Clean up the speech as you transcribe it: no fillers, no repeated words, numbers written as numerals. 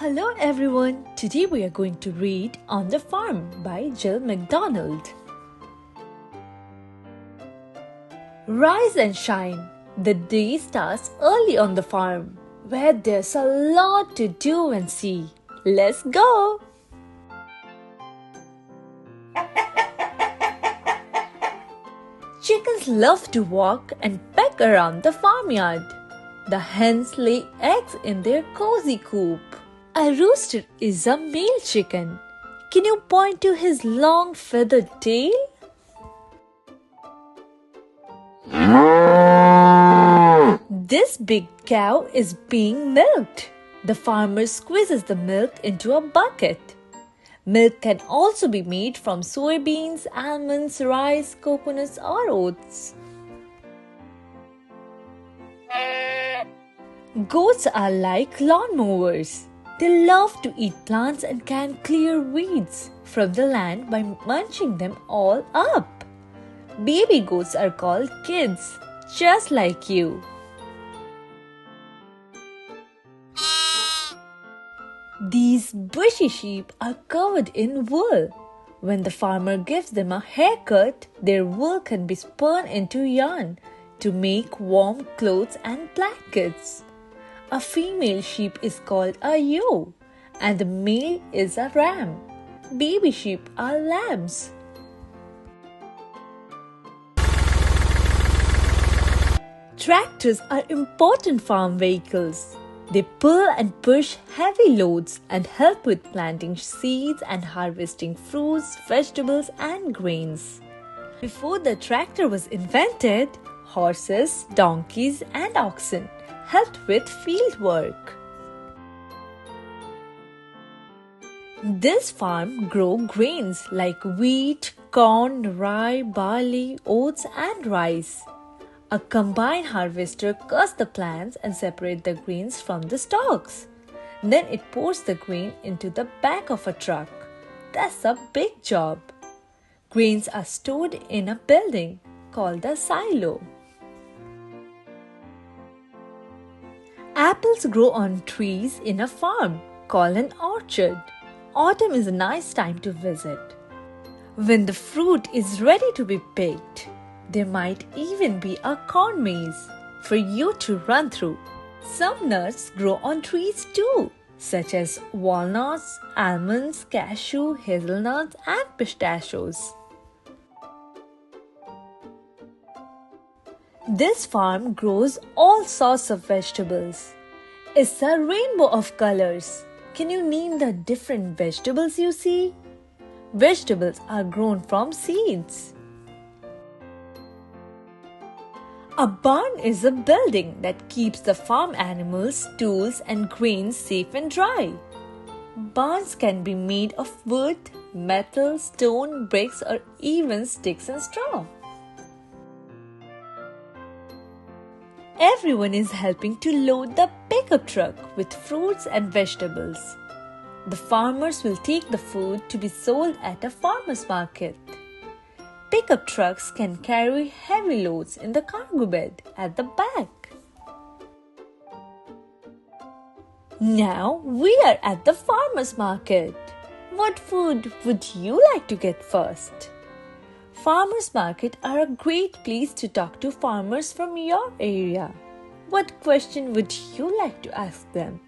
Hello everyone, today we are going to read On the Farm by Jil McDonald. Rise and shine. The day starts early on the farm, where there's a lot to do and see. Let's go! Chickens love to walk and peck around the farmyard. The hens lay eggs in their cozy coop. A rooster is a male chicken. Can you point to his long feathered tail? This big cow is being milked. The farmer squeezes the milk into a bucket. Milk can also be made from soybeans, almonds, rice, coconuts, or oats. Goats are like lawnmowers. They love to eat plants and can clear weeds from the land by munching them all up. Baby goats are called kids, just like you. These bushy sheep are covered in wool. When the farmer gives them a haircut, their wool can be spun into yarn to make warm clothes and blankets. A female sheep is called a ewe, and the male is a ram. Baby sheep are lambs. Tractors are important farm vehicles. They pull and push heavy loads and help with planting seeds and harvesting fruits, vegetables, and grains. Before the tractor was invented, horses, donkeys, and oxen helped with field work. This farm grows grains like wheat, corn, rye, barley, oats, and rice. A combine harvester cuts the plants and separates the grains from the stalks. Then it pours the grain into the back of a truck. That's a big job. Grains are stored in a building called a silo. Apples grow on trees in a farm called an orchard. Autumn is a nice time to visit. When the fruit is ready to be picked, there might even be a corn maze for you to run through. Some nuts grow on trees too, such as walnuts, almonds, cashew, hazelnuts, and pistachios. This farm grows all sorts of vegetables. It's a rainbow of colors. Can you name the different vegetables you see? Vegetables are grown from seeds. A barn is a building that keeps the farm animals, tools, and grains safe and dry. Barns can be made of wood, metal, stone, bricks, or even sticks and straw. Everyone is helping to load the pickup truck with fruits and vegetables. The farmers will take the food to be sold at a farmer's market. Pickup trucks can carry heavy loads in the cargo bed at the back. Now we are at the farmer's market. What food would you like to get first? Farmers' market are a great place to talk to farmers from your area. What question would you like to ask them?